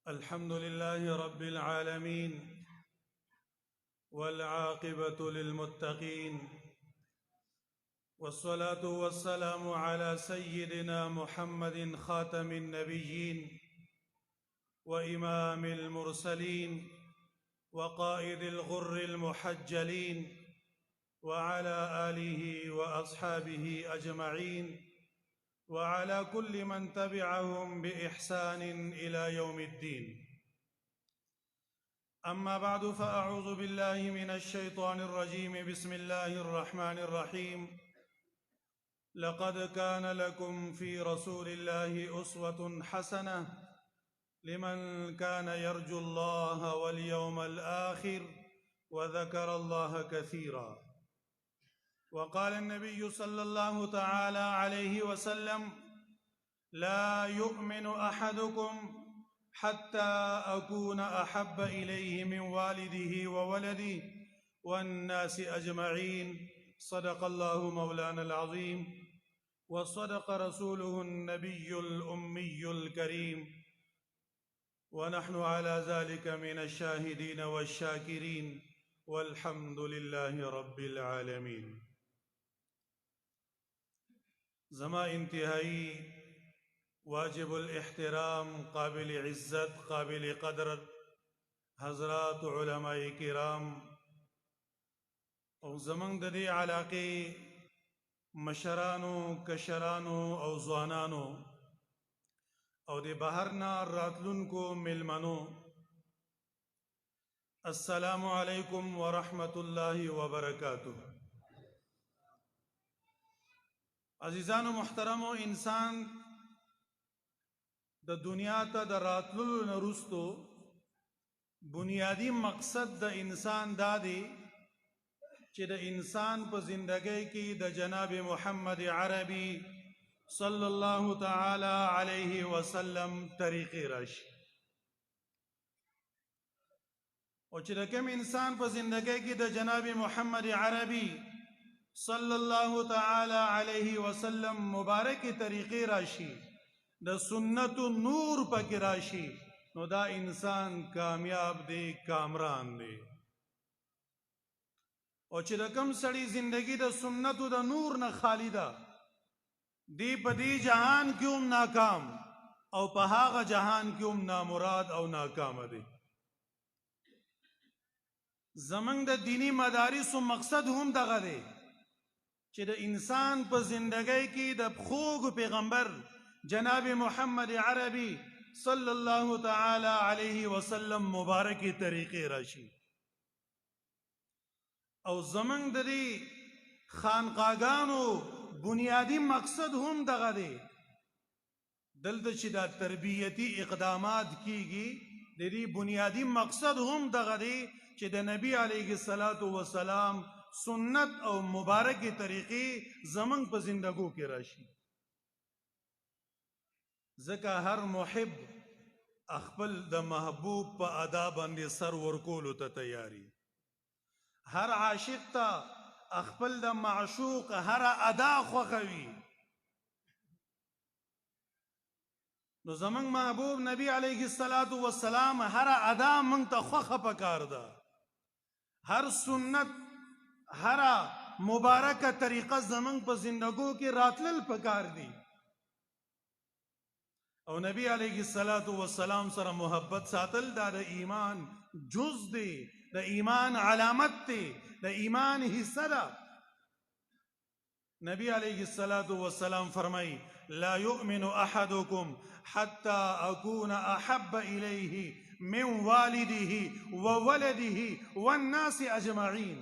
الحمد لله رب العالمين والعاقبة للمتقين، والصلاة والسلام على سيدنا محمد خاتم النبيين وإمام المرسلين وقائد الغر المحجلين وعلى آله وأصحابه أجمعين وعلى كل من تبعهم بإحسان إلى يوم الدين. أما بعد، فأعوذ بالله من الشيطان الرجيم. بسم الله الرحمن الرحيم. لقد كان لكم في رسول الله أسوة حسنة لمن كان يرجو الله واليوم الآخر وذكر الله كثيرا. وقال النبي صلى الله تعالى عليه وسلم: لا يؤمن أحدكم حتى أكون أحب إليه من والده وولده والناس أجمعين. صدق الله مولانا العظيم، وصدق رسوله النبي الأمي الكريم، ونحن على ذلك من الشاهدين والشاكرين، والحمد لله رب العالمين. زما انتهائی واجب الاحترام، قابل عزت، قابل قدر حضرات علماء کرام او زمنګ د دې علاقې مشرانو، کشرانو او ځوانانو او د بهر نه راتلونکو ملمنو، السلام علیکم ورحمت الله وبرکاتہ. عزیزانو محترمو، انسان د دنیا ته د راتللو نه وروستو بنیادی مقصد د انسان دا دی چې د انسان په زندګۍ کې د جناب محمد عربي صلی الله تعالی علیه وسلم طریقې راشي، او چې د کوم انسان په زندګۍ کې د جناب محمد عربي صلی الله تعالی علیه وسلم مبارک طریقې راشي، د سنت نور پکې راشي، نو دا انسان کامیاب دی، کامران دی. او چې د کوم سړي زندگی د سنتو د نور نه خالی ده، دی په دې جهان کې هم ناکام او په هغه جهان کې هم نامراد او ناکام دی. زمنګ د دینی مدارسو مقصد هم دغه دی چې د انسان په زندګۍ کې د خوږ پیغمبر جناب محمد عربي صلی الله تعالی علیه وسلم مبارکی طریقې راشي. او زمنګ د دې خانقاګانو بنیادی مقصد هم دغه دی، دلته چې دا تربیتی اقدامات کیږي، د دې بنیادی مقصد هم دغه دی چې د نبی علیه الصلاۃ والسلام سنت او مبارک طریقې زمنګ په زندګو کې راشي. ځکه هر محب خپل د محبوب په ادا باندې سر ورکولو ته تیاری، هر عاشق ته خپل د معشوق هر ادا خوښوي. نو زمنګ محبوب نبی علیه الصلاۃ والسلام هر ادا موږ ته خوښه پکار ده، هر سنت، هر مبارکه طریقه زمنګ په زندګو کې راتلل پکار دي. او نبی علیه الصلاۃ والسلام سره محبت ساتل دا د ایمان جز دی، د ایمان علامت دی، د ایمان حصہ ده. نبی علیه الصلاۃ والسلام فرمای: لا یؤمن احدکم حتى اكون احب الیه من والده وولده والناس اجمعین.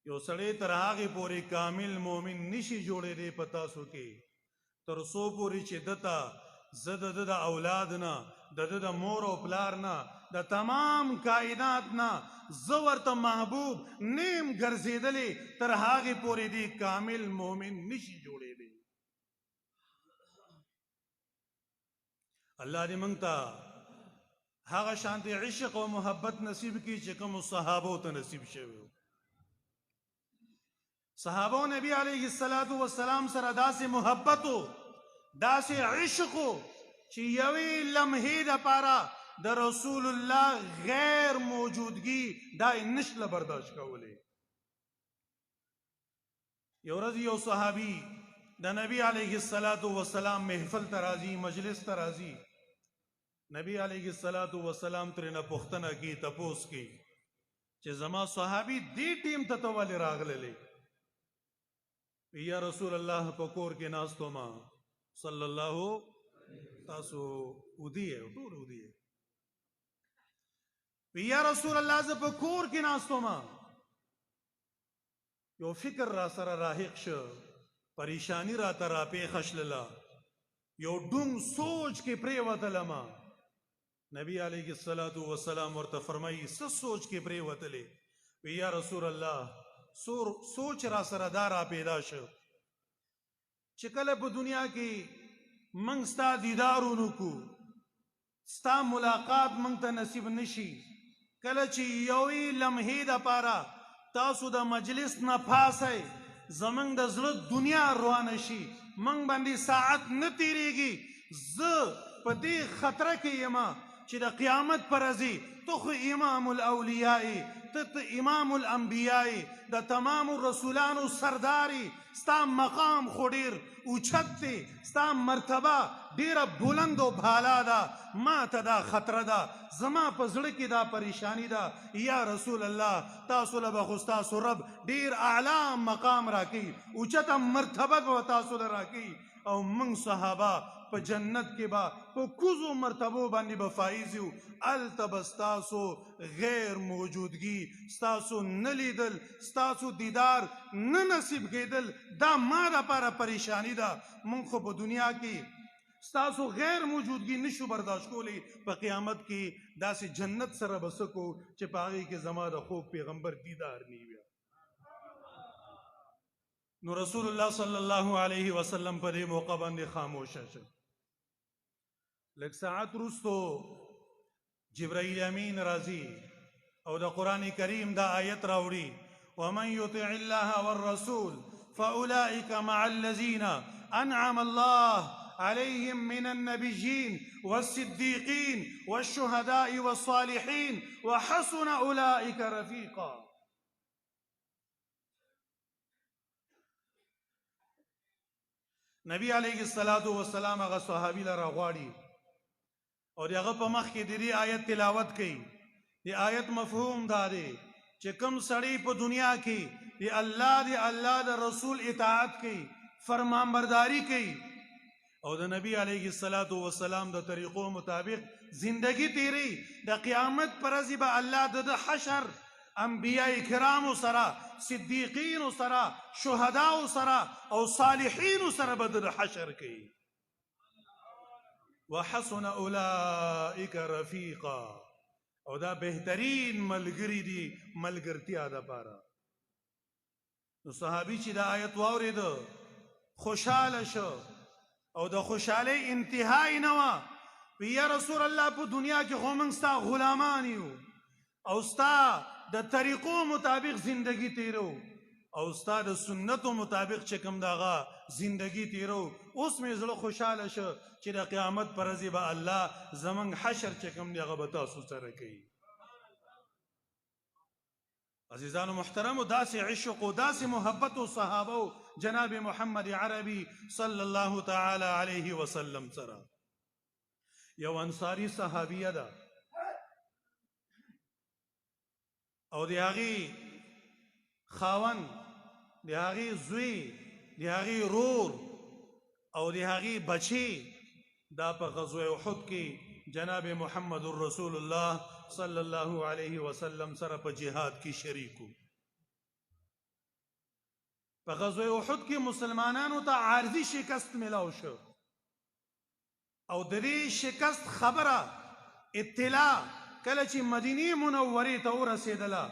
یو سړی تر هغې پورې کامل مومن نشي جوړېدی په تاسو کې تر څو پورې چې دته زه د ده د اولاد نه، د ده د مور او پلار نه، د تمام کائنات نه زه ورته محبوب نیم ګرځېدلی، تر هغې پورې دی کامل مومن نشي جوړېدی. الله دې موږ ته هغه شانتې عشق او محبت نصیب کړي چې کومو صحابو ته نصیب شوی. صحابو نبی علیه الصلاۃ والسلام سره داسې محبت و، داسې عشق و چې یوې لمحې دپاره د رسول الله غیر موجودګي دا یې نشله برداشت کولی. یو ورځ یو صحابي د نبی علیه السلام محفل ته راځي، مجلس ته راځي. نبی علیه السلام ترېنه پوښتنه کوي، تپوس کوي چې زما صحابي دې ټیم ته ته ولې راغللی؟ یا رسول الله په کور کې ناست وم. صلی الله، تاسو ودي یې، ټول ودي یې. یا رسول الله زه په کور کې ناست وم، یو فکر را سره راحق شو، پریشانی را ته راپېښه شلله، یو ډونګ سوچ کې پرېوتلم. نبی علیه السلام ورته فرمایي څه سوچ کې پرېوتلې؟ یا رسول الله سوچ را سره دا را پیدا شو چې کله په دنیا کې موږ ستا دیدار ونکو، ستا ملاقات موږ ته نصیب نشي، کله چې یوې لمحې دپاره تاسو د مجلس نه پاسئ، زمونږ د زړه دنیا روانه شي، موږ باندې ساعت نه تیریږي. زه په دې خطره کې یم چې د قیامت پر ورځ ته خو امام الاولیاء، ته امام الانبیاء، د تمام رسولانو سرداري، ستا مقام خو ډیر اوچت دی، ستا مرتبه ډیره بلند و بالا ده، ما ته دا خطره ده، زما په زړه کې دا پریشانی ده. یا رسول الله تاسو له به خو ستاسو رب ډیر اعلی مقام راکوي، اوچته مرتبه به تاسو له راکوي، او موږ صحابه په جنت کې به په کوزو مرتبو باندې به فایز یو. هلته به ستاسو غیر موجودګي، ستاسو نه لیدل، ستاسو دیدار نه نصیب کېدل، دا ما دپاره پریشانی ده. موږ خو په دنیا کې ستاسو غیر موجودګي نشو برداشت کولی، په قیامت کې داسې جنت سره به څه کوو چې په هغې کې زما د خوږ پیغمبر دیدار نه وي. نو رسول الله صلی الله علیه وسلم په دې موقع باندې خاموشه شو. لږ ساعت وروستو جبرائیل امین راځي او د قرآن کریم دا آیت راوړي، ومن یطع الله والرسول فاولئک مع الذین انعم الله عليهم من النبيين والصديقين والشهداء والصالحين وحسن أولئك رفيقا. نبی علیہ السلام هغه صحابي لره غواړي او هغه په مخ کې د دې آیت تلاوت کوي. د آیت مفهوم دا دی چې کوم سړی په دنیا کې د الله د رسول اطاعت کوي، فرمانبرداری کوي او د نبی علیه السلام د طریقو مطابق زندگی تیری، د قیامت پر ورځ به الله د حشر انبیاء کرامو سره، صدیقینو سره، شهداو سره او صالحینو سره به د حشر کوي. وحسن اولئک رفیقا، او دا بهترین ملګری دي ملګرتیا دپاره. نو صحابي چې دا آیت واورېده خوشحاله شو او د خوشحالۍ انتهای نه وه. یا رسول الله په دنیا کې خو موږ ستا غلامان یو او ستا د طریقو مطابق زندگی تیرو او ستا د سنتو مطابق چې کوم دغه زندگی تیرو. اوس مې زړه خوشحاله شو چې د قیامت پر ورځ به الله زموږ حشر چې کوم دی هغه به تاسو سره کوي. عزیزانو محترمو، داسې عشق و داسې محبت و صحابه جناب محمد عربي صلی الله تعالی علیه وسلم سره. یو انصاری صحابیه ده او د هغې خاوند، د هغې زوی، د هغې رور او د هغې بچی دا په غزوه احد کې جناب محمد رسول الله صلی الله علیه وسلم سره په جهاد کې شریکو. په غزوه احد کې مسلمانانو ته عارضی شکست ملاو شو او د دې شکست خبره اطلاع کله چې مدینه منورې ته ورسېدله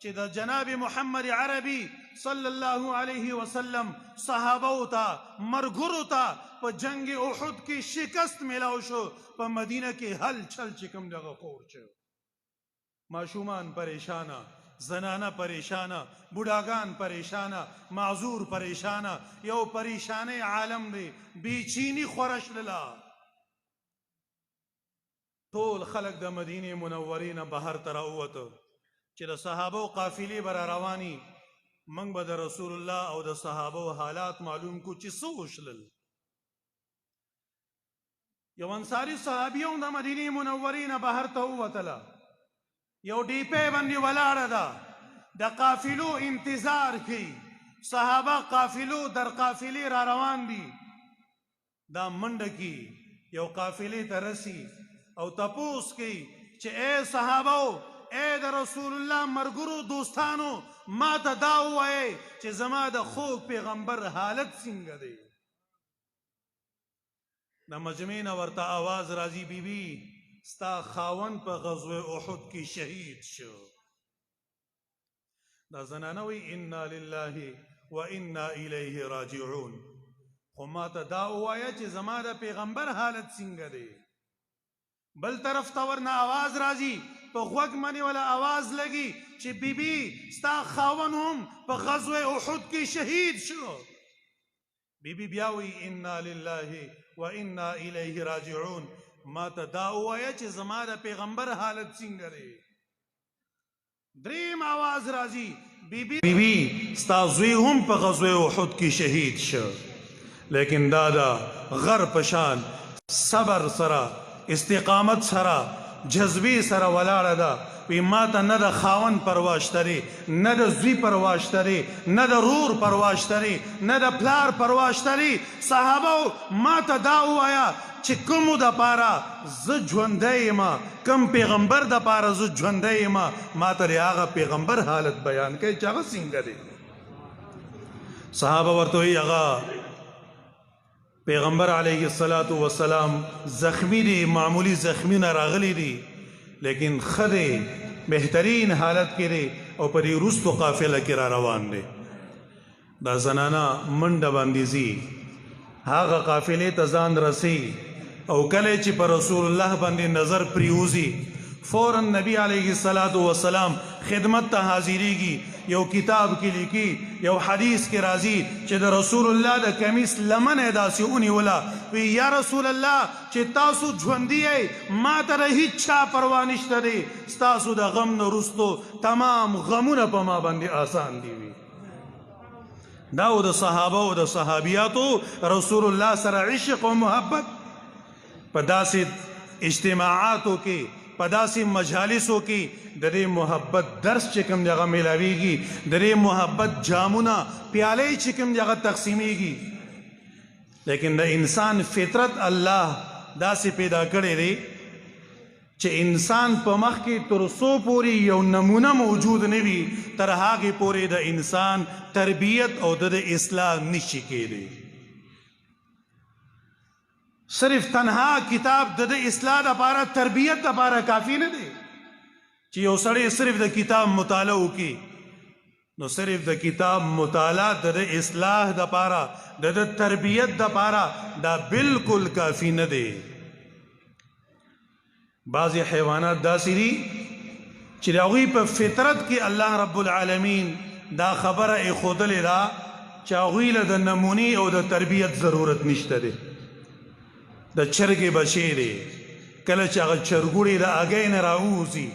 چې د جناب محمد عربي صلی الله علیه وسلم صحابو ته، مرګرو ته په جنگ احد کې شکست ملاو شو، په مدینه کې هل چل چې کوم دغه خور شو. ماشومان پریشانه، زنانه پریشانه، بوډاګان پریشانه، معذور پریشانه، یو پریشانه عالم دی، بیچینی خورش لله. ټول خلق د مدینه منورې نه بهر ته راووته چې د صحابو قافلې به را رواني موږ به د رسول الله او د صحابو حالات معلوم کو چې څه وشلل. یو انصاري صحابي هم د مدینه منورې نه بهر ته ووتله، یو ډیپې باندې ولاړه ده، د قافلو انتظار کوي، صحابه قافلو در قافلې را روان دي. دا منډه کی یو قافلې ته رسی او تپوس کی چې اے صحابو، اے د رسول الله مرګرو دوستانو، ما ته دا ووایئ چې زما د خوږ پیغمبر حالت څنګه دی. د مجمع نه ورته آواز راځي، بیبي ستا خاوند په غزوه احد کې شهید شو. دا زنانه وی انا لله و انا الیه راجعون. خو ما ته دا ووایه چې زما د پیغمبر حالت څنګه دی. بل طرف ته ورنه آواز راځي، په غوږ باندې ولا آواز لګي چې بیبي ستا خاوند هم په غزوه احد کې شهید شو. بیبي بیا وی انا لله و انا الیه راجعون. ما ته دا ووایه چې زما د پیغمبر حالت څنګه دی. دریم آواز راځي، بیبي ستا زوی هم په غزوه احد کې شهید شو. لیکن دادا غر پشان صبر سره استقامت سره جذبی سره ولاړه ده. وی ما ته نه د خاوند پروا شته دی، نه د زوی پروا شته دی، نه د رور پروا شته دی، نه د پلار پروا شته دی. صحابو ما ته دا ووایه چې کومو دپاره زه ژوندی یم، کوم پیغمبر دپاره زه ژوندی یم، ما ته د هغه پیغمبر حالت بیان کوي چې هغه څنګه دی. صحابه ورته وایي هغه پیغمبر علیه الصلاة والسلام زخمی دی، معمولی زخمیونه راغلی دی، لیکن خدای بهترین حالت کې دی او په دې وروستو قافله کې را روان دی. دا زنانه منډه باندې ځي، هغه قافلې ته ځان رسي او کله چې په رسول الله باندې نظر پریوزي فوراً نبی علیه الصلاة والسلام خدمت ته حاضریږي. یو کتاب کې لیکي، یو حدیث کې راځي چې د رسول الله د کمیس لمن یې داسې ونیوله. وی یا رسول الله چې تاسو ژوندي یې، ما ته د هیڅ چا پروا نشته دی، ستاسو د غم نه وروستو تمام غمونه په ما باندې آسان دي. وي دا و د صحابه او د صحابیاتو رسول الله سره عشق او محبت. په داسې اجتماعاتو کې، په داسې مجالسو کې د دې محبت درس چې کوم دی هغه میلاویږي، د دې محبت جامونه پیالې چې کوم دی هغه تقسیمیږي. لیکن د انسان فطرت الله داسې پیدا کړی دی چې انسان په مخ کې تر څو پورې یو نمونه موجود نه وي تر هغې پورې د انسان تربیت او د اصلاح نشي کېدی. صرف تنها کتاب د اصلاح دپاره تربیت دپاره کافی نه دی چې یو سړی صرف د کتاب مطالعه وکړي. نو صرف د کتاب مطالعه د اصلاح دپاره د تربیت دپاره دا بالکل کافی نه دی. بعضې حیوانات داسې دي چې د هغوی په فطرت کې الله رب العالمین دا خبره ایښودلې ده چې هغوی له د نمونې او د تربیت ضرورت نشته دی. د چرګې بچی دی، کله چې هغه چرګوړي د هګۍ نه راووځي،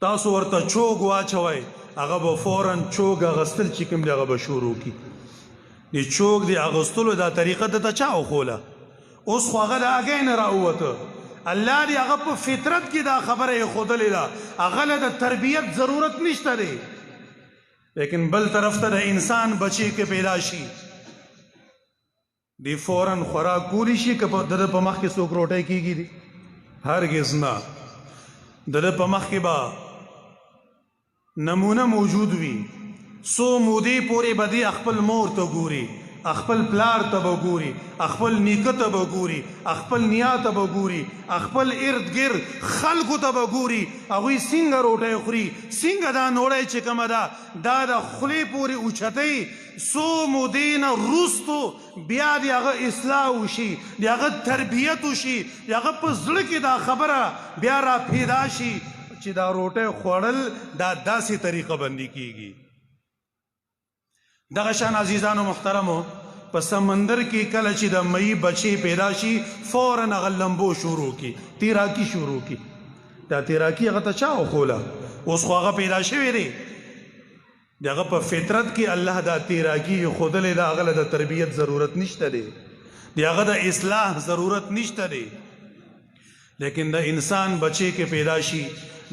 تاسو ورته چوګ واچوئ، هغه به فوراً چوګ اغوستل چې کوم دی هغه به شروع کړي. د چوګ د اغوستلو دا طریقه درته چا وښوله؟ اوس خو هغه د هګۍ نه راووته. الله دې هغه په فطرت کې دا خبره ایښودلې ده، هغه له د تربیت ضرورت نشته دی. لیکن بل طرف ته د انسان بچی کې پیدا شي، دی فوراً خوراک کولی شي که د ده په مخ کې څوک روټۍ کېږي دي؟ هرګز نه. د ده په مخ کې به نمونه موجود وي. څو مودې پورې به دی خپل مور ته ګوري، خپل پلار ته به ګوري، خپل نیکه ته به ګوري، خپل نیا ته به ګوري، خپل ارد ګرد خلکو ته به ګوري، هغوی څنګه روټۍ خوري، څنګه دا نوړی چې کومه ده دا د خولې پورې اوچتوي. څو مودې نه وروستو بیا د هغه اصلاح وشي، د هغه تربیت وشي، د هغه په زړه کې دا خبره بیا را پیدا شي چې دا روټۍ خوړل دا داسې طریقه باندې کیږي. دغه شان عزیزانو محترمو په سمندر کې کله چې د مئی بچی پیدا شي فوراً هغه لمبو شروع کی تیراکی شروع کی دا تیراکی هغه ته چا وښوله اوس خو هغه پیدا شوی دی د هغه په فطرت کې الله دا تیراکی ښودلی ده هغه له د تربیت ضرورت نشته دی د هغه د اصلاح ضرورت نشته دی لیکن د انسان بچی کې پیدا شي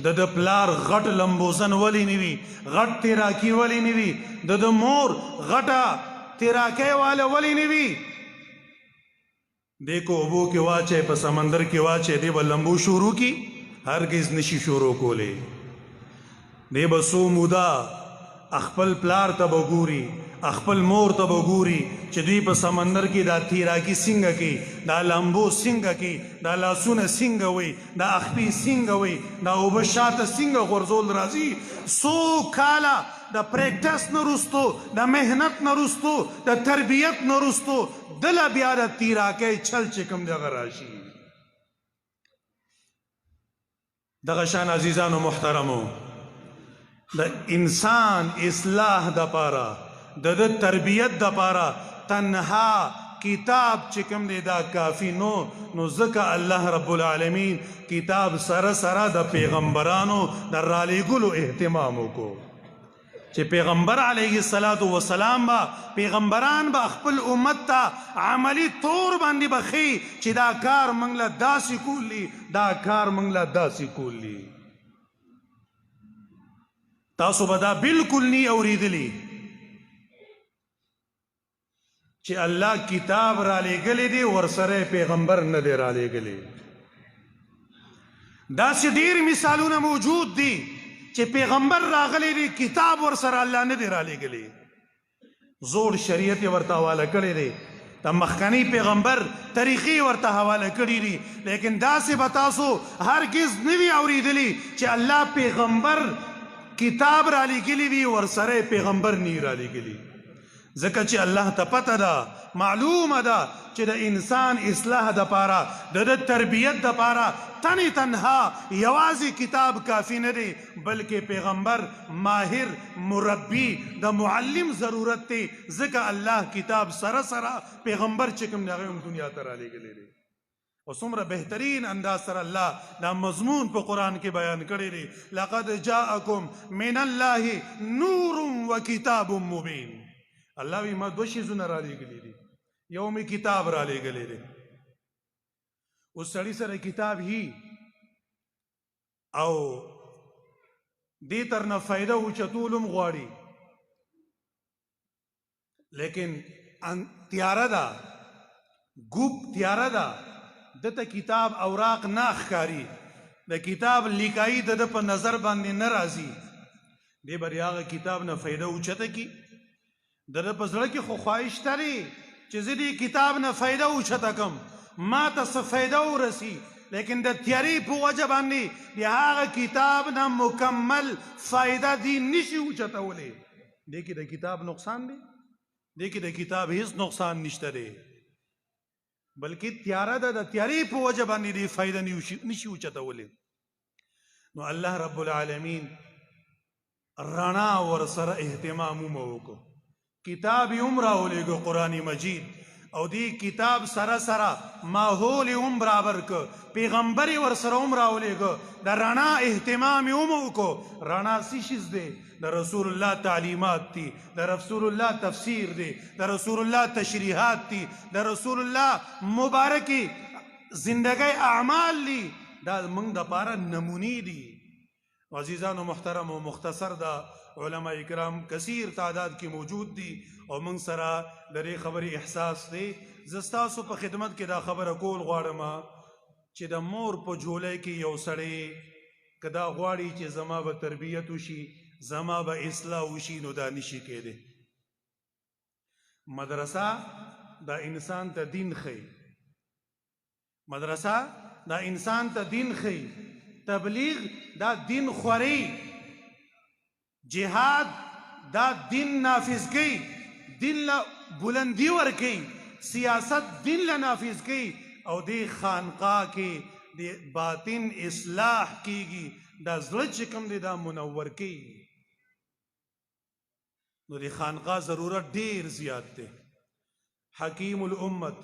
د پلار غټ لمبوزن ولی نیوی غټ تیراکی ولی نیوی د مور غټه تیراکی والا ولی نیوی دیکھو ابو کے واچے پا سمندر کے واچے دے با لمبو شروع کی ہرگز نشی شروع کولے دے با سو مودا اخپل پلار تا بگوری اخپل مور تا بگوری چه دوی پا سمندر کی دا تیراکی سنگا کی دا لمبو سنگا کی دا لاسون سنگا وی دا اخپی سنگا وی دا اوبشات سنگا غرزول رازی سو کالا دا پریکٹس نرستو دا محنت نرستو دا تربیت نرستو دل بیا دا تیراکی چل چکم دا غراشی دا غشان عزیزان و محترمو دا انسان اصلاح دا پارا دا تربیت دا پارا تنہا کتاب چکم دے دا کافی نو ذکا اللہ رب العالمین کتاب سر سر دا پیغمبرانو دا رالی گلو احتمامو کو چې پیغمبر علیه السلام با پیغمبران با خپل امت تا عملی طور باندې بخی چې دا کار منگلا داسی کولی دا کار منگلا داسی کولی تاسو بدا بالکل نی اوریدلی چې الله کتاب را لګلې دی ورسره پیغمبر نه دی را لګلې داسې ډیر مثالونه موجود دي چې پیغمبر راغلی دی کتاب ورسره الله نه دی را لګلې زوړ شریعت ورته حواله کړی دی د مخکنی پیغمبر طریقې ورته حواله کړی دي لیکن داسې به تاسو هرگز نه وي اورېدلي چې الله پیغمبر کتاب را لګلی وي ورسره پیغمبر نه را لګلی ځکه چې الله ته پته ده معلومه ده چې د انسان اصلاح د پاره د تربیت د پاره تنی تنها یوازې کتاب کافی نه دی بلکې پیغمبر ماهر مربی د معلم ضرورت دی ځکه الله کتاب سره سره پیغمبر چې کوم دی هغه هم دنیا ته رالیږلی دی او څومره بهترین انداز سره الله دا مضمون په قرآن کې بیان کړی دی لقد جاءکم من الله نور و کتاب مبین الله وی ما دو شیزونه را لېږلي دي یو مې کتاب را لېږلی دی اوس سړي سره کتاب هی او دې تر نه فایده اوچتول هم غواړي لیکن تیاره ده ګوپ تیاره ده دته کتاب اوراق نه ښکاري د کتاب لیکایي د په نظر باندې نه راځي دې به د هغه کتاب نه فایده اوچته کی د په زړه کې خو خواهش ترې چې زه دې کتاب نه فایده اوچته کم ما ته څه فایده ورسي لیکن د تیاري په وجه باندې د هغه کتاب نه مکمل فایده دې نشي اوچتولی دې کې د کتاب نقصان دی دې کې د کتاب هیڅ نقصان نشته دی بلکې تیاره ده د تیاري په وجه باندې دې فایده نشي اوچتولی نو الله رب العالمین رڼا ورسره اهتمام وکړو کتاب هم راولېږه قرآن مجید او دې کتاب سره سره ماحول هم برابر که پیغمبر ورسره هم راولېږه د رڼا اهتمام هم وکړو رڼا څه شیز دی د رسول الله تعلیمات دي د رسول الله تفسیر دی د رسول الله تشریحات دي د رسول الله مبارکی زندگی اعمال دي دا موږ دپاره نمونې دي عزیزان و محترم و مختصر دا علماء اکرام کثیر تعداد کی موجود دی او من سره د دې خبرې احساس دی زه ستاسو په خدمت کې دا خبره کول غواړم چې د مور په جولای کې یو سړی که دا غواړي چې زما به تربیت وشي زما به اصلاح وشي نو دا نشي کېدی مدرسه دا انسان ته دین ښیي مدرسه دا انسان ته دین ښیي تبلیغ دا دین خوری جهاد دا دین نافذ کی دین لا بلندی ور کی سیاست دین لا نافذ کی او دی خانقاہ کی دی باطن اصلاح کیگی دا زړه چې کوم دی دا منور کی نو دی خانقاہ ضرورت ډیر زیات دی حکیم الامت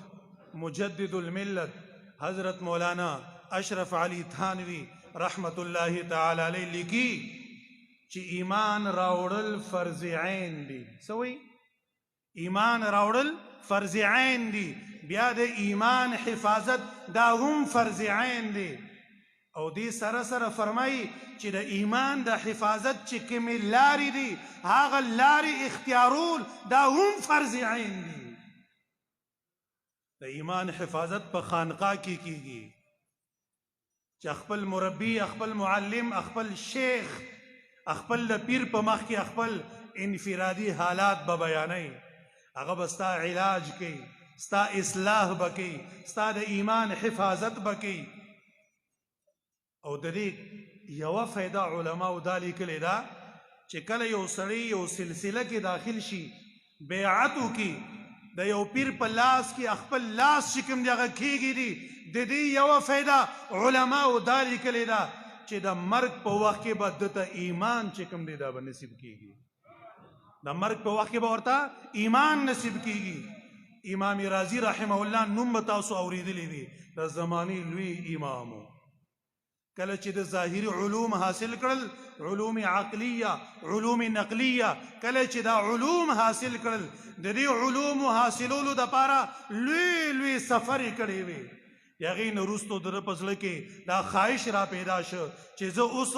مجدد الملت حضرت مولانا اشرف علی تھانوی رحمت اللہ تعالی علیہ لکی چی ایمان راوڑل فرض عین دی. سوئی ایمان راوڑل فرض عین دی، بیا د ایمان حفاظت دا هم فرض عین دی. او دی سره سره فرمای چې د ایمان د حفاظت چې کومې لارې دي هغه لارې اختیارول دا هم فرض عین دي. د ایمان حفاظت په خانقاه کې کیږي چې خپل مربی، خپل معلم، خپل شیخ، خپل د پیر په مخ کې خپل انفرادي حالات به بیانوي، هغه به ستا علاج کوي، ستا اصلاح به کوي، ستا د ایمان حفاظت به کوي. او د دې یوه فایده علماو دا لیکلې ده چې کله یو سړی یو سلسله کې داخل شي، بیعت وکړي، د یو پیر په لاس کې خپل لاس چې کوم دی هغه کېږي دي، د دې یوه فایده علماو دا لیکلې ده چې د مرګ په وخت کې به دته ایمان چې کوم دی دا به نصیب کېږي. د مرګ په وخت کې به ورته ایمان نصیب کېږي. امام رازي رحمه الله نوم به تاسو اورېدلی وي، د زمانې لوی امام و. کله چې د ظاهري علوم حاصل کړل، علوم عقلیه، علوم نقلیه، کله چې دا علوم حاصل کړل، د دې علوم حاصلولو دپاره لوی لوی سفر یې کړی وي. د هغې نه وروستو د ده په زړه کې دا خواهش را پیدا شو چې زه اوس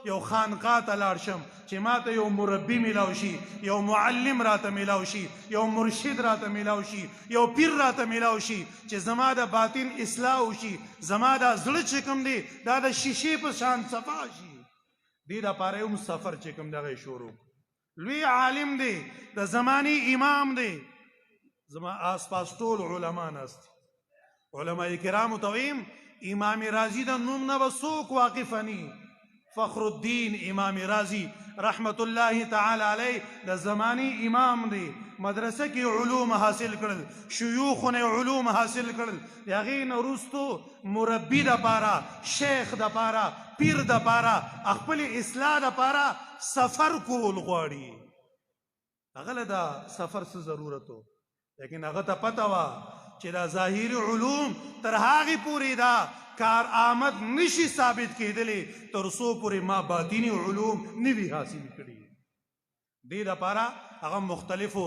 یو خانقاه ته لاړ شم چې ما ته یو مربي میلاو شي، یو معلم راته میلاو شي، یو مرشد راته میلاو شي، یو پیر راته میلاو شي چې زما د باطن اصلاح وشي، زما دا زړه چې کوم دی دا د شیشې په شان صفا شي. دې دپاره یې هم سفر چې کوم دغه شروع. لوی عالم دی، د زمانې امام دی، زما آس پاس ټول علما ناست. علماء کرامو ته ویم امام رازي د نوم نه به څوک واقف نی. فخر الدین امام رازي رحمت الله تعالی علیه د زمانې امام دی، مدرسه کې علوم حاصل کړل، شیوخونه علوم حاصل کړل، د هغې نه وروستو مربي دپاره، شیخ دپاره، پیر دپاره، خپل اصلاح دپاره سفر کول غواړي. هغه له دا سفر څه ضرورت و، لیکن هغه ته پته وه چې دا ظاهري علوم تر هغې پورې دا کار آمد نشي ثابت کېدلی تر څو پورې ما باطني علوم نه وي حاصل کړي. دې دپاره هغه مختلفو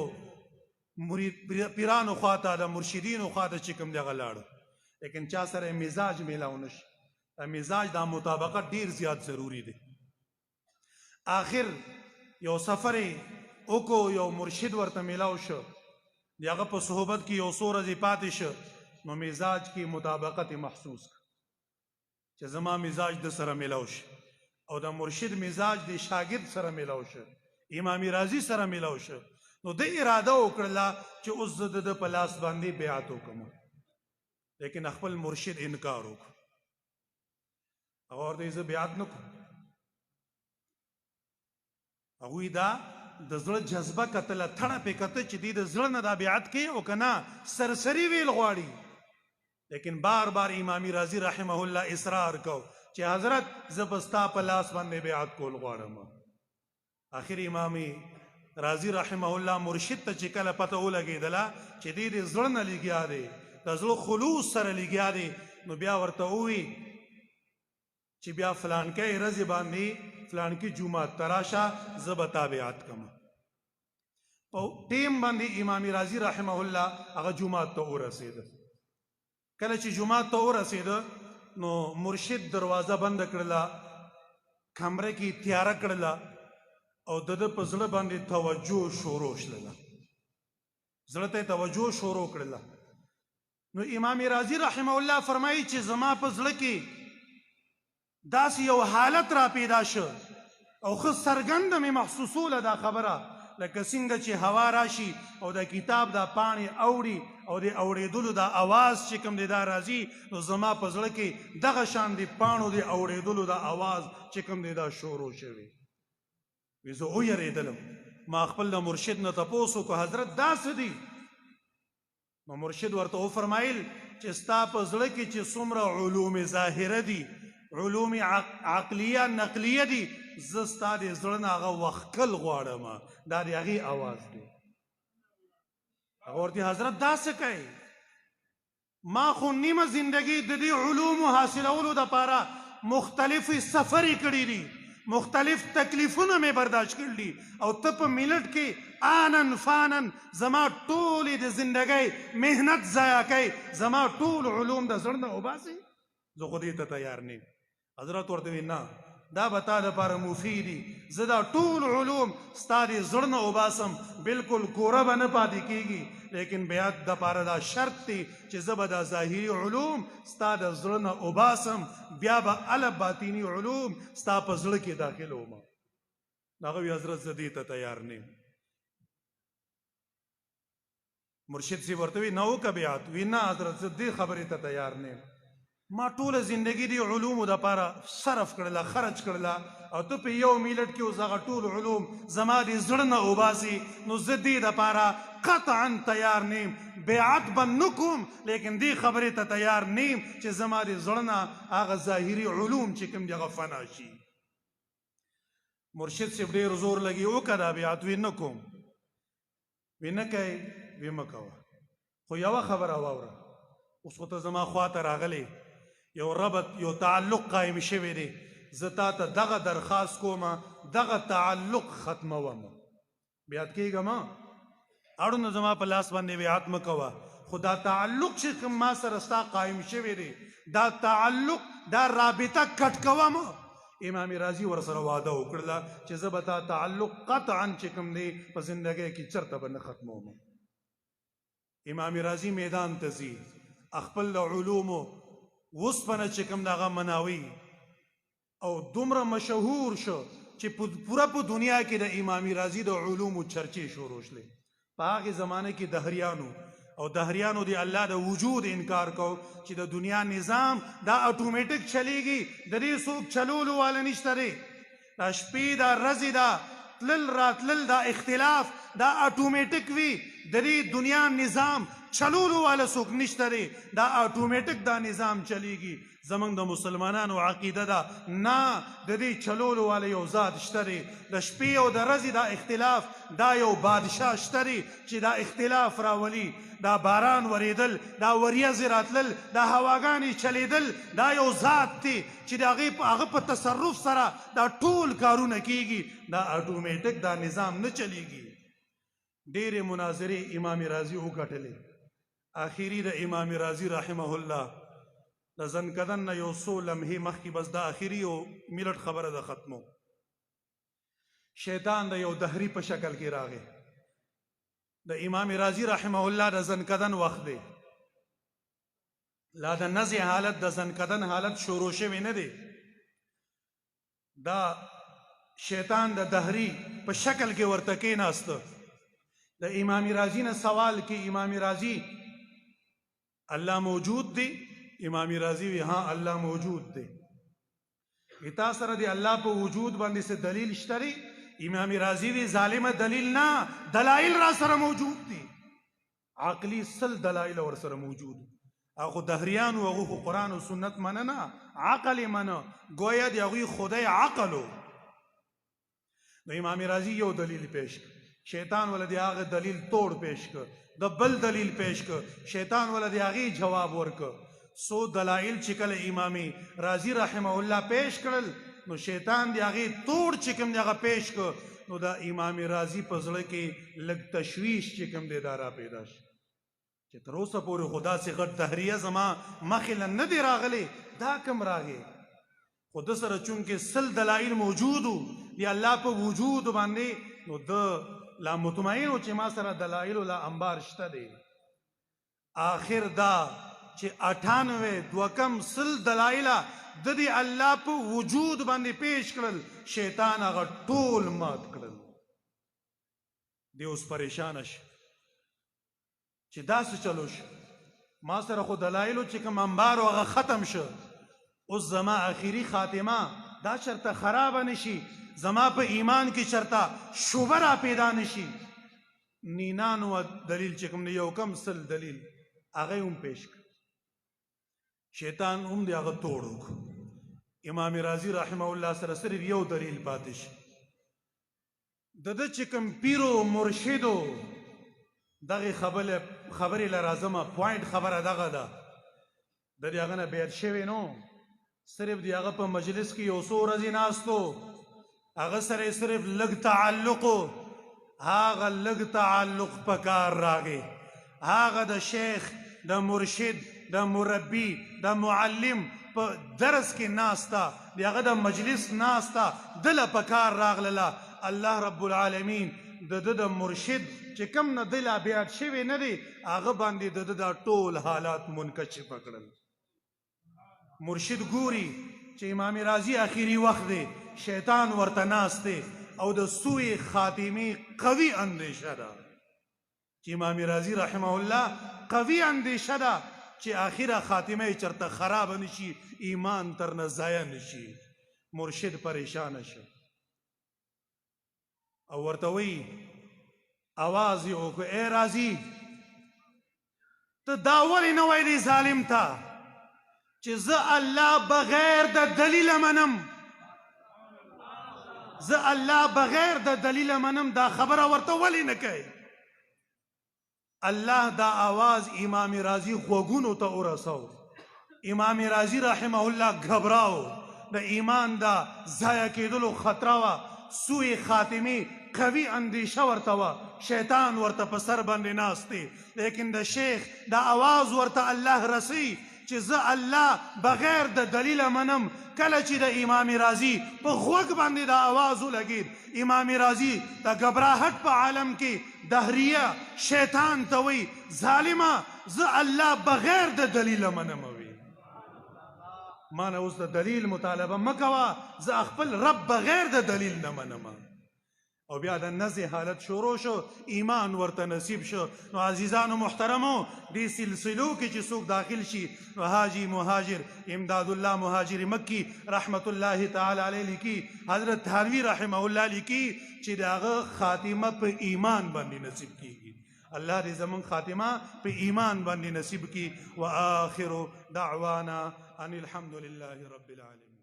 پیرانو خواته، د مرشدینو خواته چې کوم دی هغه لاړ، لیکن چا سره مزاج میلاو نشي. دا مزاج دا مطابقت ډیر زیات ضروری دی. آخر یو سفر وکړو، یو مرشد ورته میلاو شو، د هغه په صحبت کې یو څو ورځې پاتې شه، نو مزاج کې مطابقت محسوس کړ چې زما مزاج د سره میلاو شي او د مرشد مزاج د شاګرد سره میلاو شه، امام رازي سره میلاو شه. نو د اراده وکړله چې اوس زه د په لاس باندې بیعت وکړم، لیکن خپل مرشد انکار وکړ. هغه ورته زه بیعت نه کوم. هغوی دا د زړه جذبه کتله، تړه پې کته چې دی د زړه نه دا بیعت کوي او که نه سرسري ویل غواړي. لیکن بار بار امام رازي رحمه الله اصرار کو چې حضرت زه به ستا په لاس باندې بیعت کول غواړم. آخر امام رازي رحمه الله مرشد ته چې کله پته ولګېدله چې دی د زړه نه لګیا دی، د زړه خلوص سره لګیا دی، نو بیا ورته ووي چې بیا فلانکۍ ورځې باندې فلانکی جمعات ته راشه، زه به تا بیعت کړم. په ټیم باندې امام رازي رحمه الله هغه جمعات ته ورسېده. کله چې جمعات ته ورسېده نو مرشد دروازه بنده کړله، کمره کې تیاره کړله او د ده په زړه باندې توجه شروع شله، زړه ته توجه شروع کړله. نو امام رازي رحمه الله فرمایي چې زما په زړه کې داسې یو حالت را پیدا شو او ښه څرګنده مې محسوسوله دا خبره، لکه څنګه چې هوا راشي او د کتاب دا پاڼې اوړي او د اوړېدلو دا اواز چې کوم دی دا راځي، نو زما په زړه کې دغه شان د پاڼو د اوړېدلو دا اواز چې کوم دی دا شروع شوی. وی زه ویرېدلم، ما خپل د مرشد نه تپوس وکړو حضرت دا څه دي؟ نو مرشد ورته وفرمایل چې ستا په زړه کې چې څومره علوم ظاهره دي، علوم عقلیه نقلیه دي، زه ستا د زړه نه هغه وښکل غواړم، دا د هغې اواز دی. هغه ورته حضرت دا څه کوي؟ ما خو نیمه زندگی د دې علومو حاصلولو دپاره مختلفې سفرې کړي دي، مختلف تکلیفونه مې برداشت کړي دي، او ته په ملت کې آنن فانن زما ټولې د زندګۍ مهنت ضایع کوي، زما ټول علوم د زړه نه وباسي، زه خو دې ته تیار نه یم. حضرت ورته وایي نه، دا به تا دپاره مفید دي، زه دا ټول علوم ستا د زړه نه وباسم، بالکل کوره به نه پاتې کېږي، لیکن بیا دپاره دا شرط دی چې زه به دا ظاهري علوم ستا د زړه نه وباسم، بیا به هله باطني علوم ستا په زړه کې داخل وم. هغه وایي حضرت زه دې ته تیار نه یم. مرشد صاحب ورته وایي نه وکړه بیعت؟ وایي نه حضرت زه دې خبرې ته تیار نه یم. ما ټوله زندگی دی علومو دپاره صرف کړله، خرج کړله، او ته په یو میلټ کې اوس هغه ټول علوم زما د زړه نه وباسي، نو زه دې دپاره قطعا تیار نه یم. بیعت به نه کوم، لیکن دې خبرې ته تیار نه یم چې زما د زړه نه هغه ظاهري علوم چې کوم دي هغه فنا شي. مرشد صاحب ډېر زور لګي وکړه دا بیعت، وی نه کوم. وی نه کوي؟ وی مه کوه، خو یوه خبره واوره، اوس خو ته زما خواته راغلی، یو ربط یو تعلق قایم شوی دی، زه تا ته دغه درخواست کوم دغه تعلق ختموم. بیعت کېږم؟ اړونو زما په لاس باندې بیعت مه کوه، خو دا تعلق چې کوم ما سره ستا قایم شوی دی، دا تعلق دا رابطه کټ کوم. امام رازي ورسره وعده وکړله چې زه به تا تعلق قطعا چې کوم دی په زندګۍ کې چرته به نه ختموم. امام رازي میدان ته ځي، خپل د علومو وسپنه چې کوم دغه مناوي او دومره مشهور شو چې پوره په دنیا کې د امام رازي د علومو چرچې شروع شلې. په هغې زمانه کې دهریانو او دهریانو د الله د وجود انکار کو چې د دنیا نظام دا اټومیټک چلیږي، د دې څوک چلولو والا نشته دی، دا شپې دا ورځې دا تلل راتلل دا اختلاف دا اټومیټک وي، د دې دنیا نظام چلولو والا څوک نشته دی، دا اټومیټک دا نظام چلیږي. زمونږ د مسلمانانو عقیده ده نه، د دې چلولو والا یو ذات شته دی، د شپې او د ورځې دا اختلاف دا یو بادشاه شته دی چې دا اختلاف راولي، دا باران وریدل، دا وریځې راتلل، دا هواګانې چلیدل، دا یو ذات دی چې د هغه په تصرف سره دا ټول کارونه کیږي، دا اټومیټک دا نظام نه چلیږي. ډېرې مناظرې امام رازي وګټلې، آخري د امام رازي رحمه الله د زنکدن نه یو څو لمحې مخکې بس دا آخري یو منټ خبره ده ختمو. شیطان د یو دهري په شکل کې راغی، د امام رازي رحمه الله د زنکدن وخت دی، لا د نزع حالت د زنکدن حالت شروع شوی نه دی، دا شیطان د دهري په شکل کې ورته کېناسته، د امام رازي نه سوال کې امام رازي الله موجود دی؟ امام رازي وی ها الله موجود دی. تا سره دی الله په وجود باندې څه دلیل شته دی؟ امام رازي وی ظالمه دلیل نه، دلایل را سره موجود دي، عقلی سل دلایل ور سره موجود. هغه دهریانو هغه خو قرآن او سنت منه نه، عقل یې منه، گویا د هغوی خدای عقل و. نو امام رازي یو دلیل پیش کړ، شیطان ول د هغه دلیل توڑ پیش کړ، د بل دلیل پیش کړ، شیطان ول د هغې جواب ورکړ. سو دلایل چې کله امام رازي رحمه الله پیش کړل، نو شیطان د هغې توڑ چې کوم دی هغه پیش کړ، نو د امام رازي په زړه کې لږ تشویش چې کوم دی دا را پیدا شو چې تر اوسه پورې خو داسې غټ دهریه زما مخې نه دی راغلی، دا کوم راغی؟ خو ده سره چونکې سل دلایل موجود و د الله په وجود باندې، نو ده لا مطمئن و چې ما سره دلایل لا انبار شته دی. آخر دا چې 98 دوکم سل دلایله د دې الله په وجود باندې پیش کړل، شیطان هغه ټول مات کړل. دی اوس پریشانه شي چې دا څه چلو شو، ما سره خو دلایلو چې کوم انبار هغه ختم شو، اوس زما آخري خاتمه دا شرطه خرابه نشي، زما په ایمان کې شرطه شوبه را پیدا نشي. 99 دلیل چې کوم دی یو کم سل دلیل هغه هم پیش کړ، شیطان هم دی هغه توڑ وکړ. امام رازي رحمه الله سره صرف یو دلیل پاتې شي، د ده چې کوم پیرو مرشدو دغه خبرې له راځمه پوینټ خبره دغه ده د دې هغه نه بیت شوی نو صرف د هغه په مجلس کې یو څو ورځې ناستو هغه سره صرف لږ تعلق هغه لږ تعلق په کار راغی هغه د شیخ د مرشد د مربي د معلم په درس کې ناستا د هغه د مجلس ناستا دله په کار راغله الله رب العالمین د مرشد چې کم نه دله بیات شوی نه دی هغه باندې د ټول حالات منکشف کړل مرشد ګوري چې امام رازی اخیری وخت دی شیطان ورته ناست دی او د سوء خاتمه قوي اندیشه ده چې امام رازی رحمه الله قوي اندیشه ده چې اخیره خاتمه چرته خراب نشي ایمان تر نه ضایع نشي مرشد پریشان شي او ورته وی आवाज یې وکړ اے رازی ته دا ولې نه وایې دی ظالم ته چې زه الله بغیر د دلیل منم زه الله بغیر د دلیل منم دا خبره ورته ولې نه کوي الله دا आवाज امام رازی غوږونو ته ورسو امام رازی رحمه الله غبراو د ایمان دا ضایع کېدلو خطره وه سوء خاتمه قوي اندیشه ورته وه شیطان ورته په سر باندې ناست دی لیکن د شیخ دا आवाज ورته الله رسی چې زه الله بغیر د دلیل منم کله چې د امام رازی په غوږ باندې دا आवाज ولګید امام رازی د غبراهټ په عالم کې دهریه شیطان ته وی ظالمه زه الله بغیر د دلیل منم وی ما نه اوس د دلیل مطالبه مکوه زه خپل رب بغیر د دلیل نه منم او بیا د نزع حالت شروع شو ایمان ورته نصیب شو نو عزیزانو محترمو دې سلسلو کې چې څوک داخل شي نو حاجی مهاجر امداد الله مهاجر مکی رحمت الله تعالی علیه لیکي حضرت تھانوی رحمه الله لیکي چې داغه خاتمه په ایمان باندې نصیب کیږي الله دې زمون خاتمه په ایمان باندې نصیب کی واخر دعوانا ان الحمد لله رب العالمين